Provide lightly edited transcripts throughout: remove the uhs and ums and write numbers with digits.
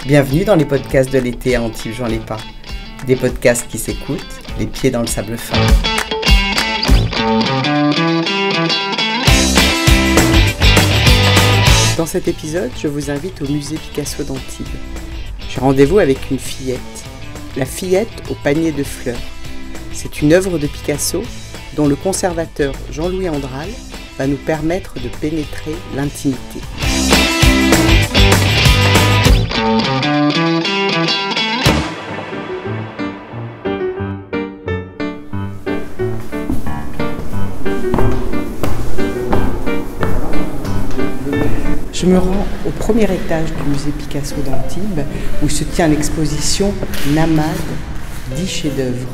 Bienvenue dans les podcasts de l'été à Antibes-Juan-les-Pins. Des podcasts qui s'écoutent, les pieds dans le sable fin. Dans cet épisode, je vous invite au musée Picasso d'Antibes. J'ai rendez-vous avec une fillette, la fillette au panier de fleurs. C'est une œuvre de Picasso dont le conservateur Jean-Louis Andral va nous permettre de pénétrer l'intimité. Je me rends au premier étage du musée Picasso d'Antibes où se tient l'exposition Namade, 10 chefs-d'œuvre.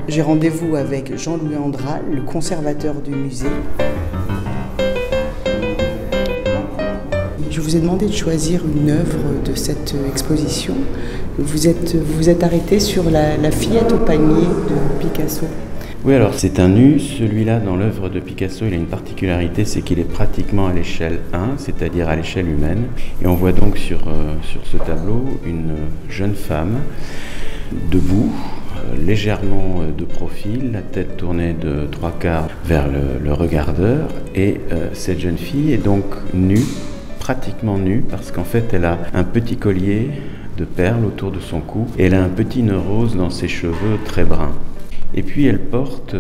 J'ai rendez-vous avec Jean-Louis Andral, le conservateur du musée. Je vous ai demandé de choisir une œuvre de cette exposition. Vous êtes arrêté sur la fillette au panier de Picasso. Oui, alors c'est un nu. Celui-là, dans l'œuvre de Picasso, il a une particularité, c'est qu'il est pratiquement à l'échelle 1, c'est-à-dire à l'échelle humaine. Et on voit donc sur ce tableau une jeune femme debout, légèrement de profil, la tête tournée de 3/4 vers le regardeur. Et cette jeune fille est donc nue, pratiquement nue, parce qu'en fait elle a un petit collier de perles autour de son cou et elle a un petit nœud rose dans ses cheveux très bruns. Et puis elle porte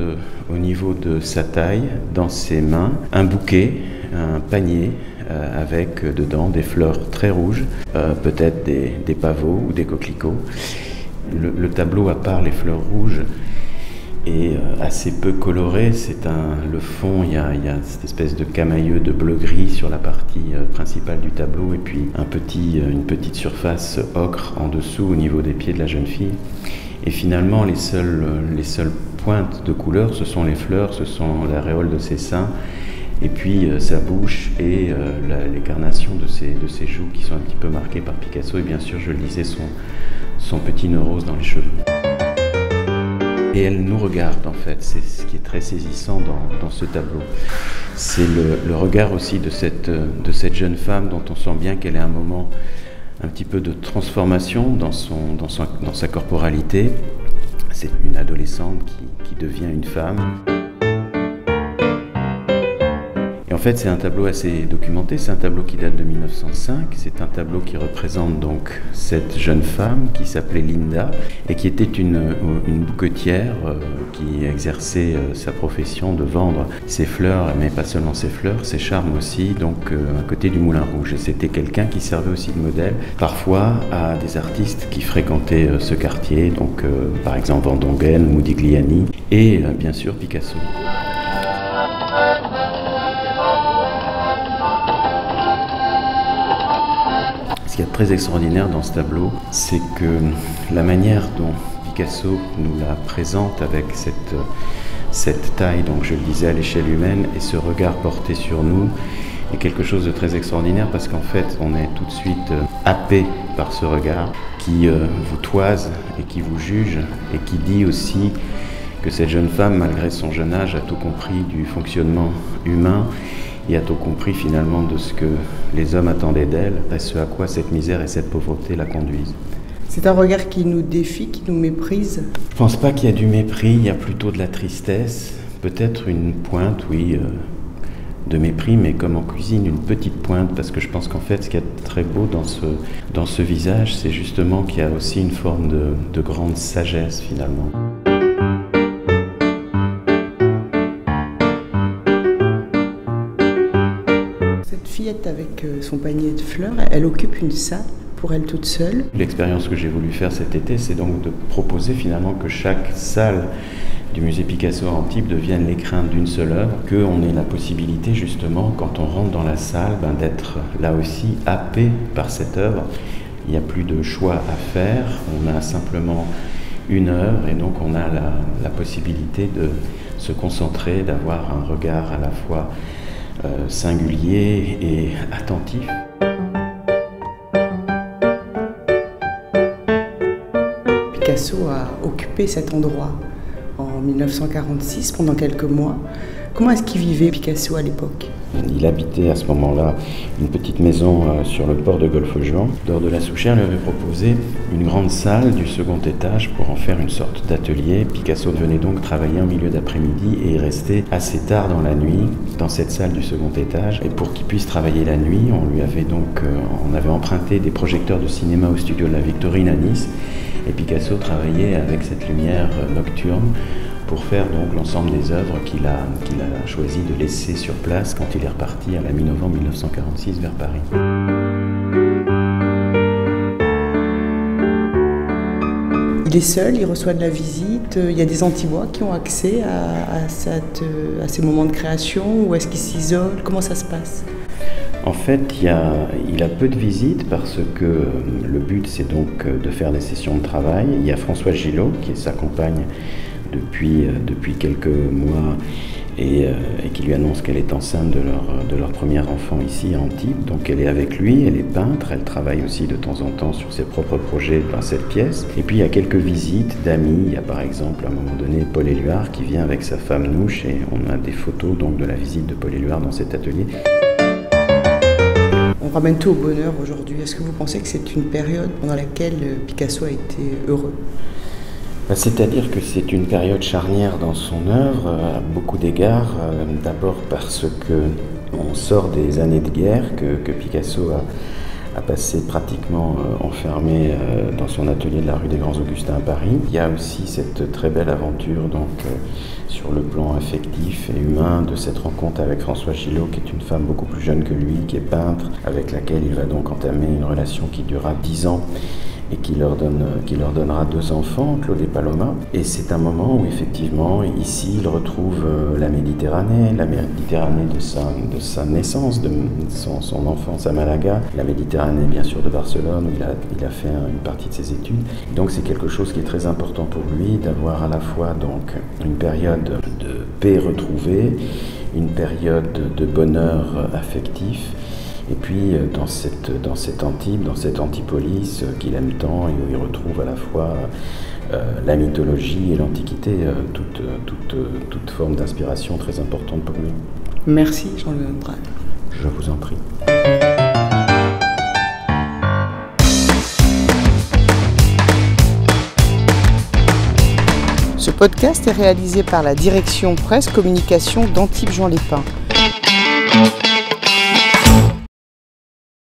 au niveau de sa taille, dans ses mains, un bouquet, un panier avec dedans des fleurs très rouges, peut-être des pavots ou des coquelicots. Le tableau, à part les fleurs rouges, est assez peu coloré. Le fond, il y a cette espèce de camailleux de bleu-gris sur la partie principale du tableau et puis une petite surface ocre en dessous au niveau des pieds de la jeune fille. Et finalement, les seules pointes de couleur, ce sont les fleurs, ce sont l'aréole de ses seins, et puis sa bouche et les carnations de ses joues qui sont un petit peu marquées par Picasso. Et bien sûr, je le disais, son petit nœud rose dans les cheveux. Et elle nous regarde en fait, c'est ce qui est très saisissant dans ce tableau. C'est le regard aussi de cette jeune femme dont on sent bien qu'elle est à un moment un petit peu de transformation dans sa corporalité. C'est une adolescente qui devient une femme. Et en fait, c'est un tableau assez documenté, c'est un tableau qui date de 1905, c'est un tableau qui représente donc cette jeune femme qui s'appelait Linda et qui était une bouquetière qui exerçait sa profession de vendre ses fleurs, mais pas seulement ses fleurs, ses charmes aussi, donc à côté du Moulin Rouge. Et c'était quelqu'un qui servait aussi de modèle, parfois à des artistes qui fréquentaient ce quartier, donc par exemple Van Dongen, Modigliani et bien sûr Picasso. Ce qui est très extraordinaire dans ce tableau, c'est que la manière dont Picasso nous la présente avec cette taille, donc je le disais à l'échelle humaine, et ce regard porté sur nous, est quelque chose de très extraordinaire parce qu'en fait on est tout de suite happé par ce regard qui vous toise et qui vous juge et qui dit aussi que cette jeune femme, malgré son jeune âge, a tout compris du fonctionnement humain et a tout compris finalement de ce que les hommes attendaient d'elle, et ce à quoi cette misère et cette pauvreté la conduisent. C'est un regard qui nous défie, qui nous méprise. Je ne pense pas qu'il y a du mépris, il y a plutôt de la tristesse, peut-être une pointe, oui, de mépris, mais comme en cuisine, une petite pointe, parce que je pense qu'en fait, ce qui est très beau dans ce visage, c'est justement qu'il y a aussi une forme de grande sagesse finalement. Fillette avec son panier de fleurs, elle occupe une salle pour elle toute seule. L'expérience que j'ai voulu faire cet été, c'est donc de proposer finalement que chaque salle du musée Picasso à Antibes devienne l'écrin d'une seule œuvre, qu'on ait la possibilité justement, quand on rentre dans la salle, d'être là aussi happé par cette œuvre. Il n'y a plus de choix à faire, on a simplement une œuvre et donc on a la possibilité de se concentrer, d'avoir un regard à la fois singulier et attentif. Picasso a occupé cet endroit en 1946 pendant quelques mois Comment est-ce qu'il vivait Picasso à l'époque ? Il habitait à ce moment-là une petite maison sur le port de Golfe-Juan. Dore de la Souchère lui avait proposé une grande salle du second étage pour en faire une sorte d'atelier. Picasso venait donc travailler en milieu d'après-midi et restait assez tard dans la nuit dans cette salle du second étage. Et pour qu'il puisse travailler la nuit, on avait emprunté des projecteurs de cinéma au studio de la Victorine à Nice. Et Picasso travaillait avec cette lumière nocturne pour faire donc l'ensemble des œuvres qu'il a choisi de laisser sur place quand il est reparti à la mi-novembre 1946 vers Paris. Il est seul, il reçoit de la visite, il y a des Antillois qui ont accès à ces moments de création, ou est-ce qu'il s'isole? Comment ça se passe? En fait, il a peu de visites parce que le but c'est donc de faire des sessions de travail. Il y a Françoise Gillot qui est sa compagne depuis quelques mois et qui lui annonce qu'elle est enceinte de leur premier enfant ici à Antibes. Donc elle est avec lui, elle est peintre, elle travaille aussi de temps en temps sur ses propres projets dans cette pièce. Et puis il y a quelques visites d'amis. Il y a par exemple à un moment donné Paul Éluard qui vient avec sa femme Nouche et on a des photos donc de la visite de Paul Éluard dans cet atelier. On ramène tout au bonheur aujourd'hui. Est-ce que vous pensez que c'est une période pendant laquelle Picasso a été heureux ? C'est-à-dire que c'est une période charnière dans son œuvre à beaucoup d'égards. D'abord parce qu'on sort des années de guerre que Picasso a passé pratiquement enfermé dans son atelier de la rue des Grands Augustins à Paris. Il y a aussi cette très belle aventure sur le plan affectif et humain de cette rencontre avec Françoise Gillot, qui est une femme beaucoup plus jeune que lui, qui est peintre, avec laquelle il va donc entamer une relation qui durera 10 ans et qui leur donnera 2 enfants, Claude et Paloma. Et c'est un moment où effectivement, ici, il retrouve la Méditerranée de sa naissance, de son enfance à Malaga, la Méditerranée bien sûr de Barcelone, où il a fait une partie de ses études. Donc c'est quelque chose qui est très important pour lui, d'avoir à la fois donc une période de paix retrouvée, une période de bonheur affectif, et puis dans cette Antibes, dans cette Antipolis qu'il aime tant et où il retrouve à la fois la mythologie et l'Antiquité, toute forme d'inspiration très importante pour lui. Merci Jean-Louis Audral. Je vous en prie. Ce podcast est réalisé par la direction presse communication d'Antibes Juan Lépin.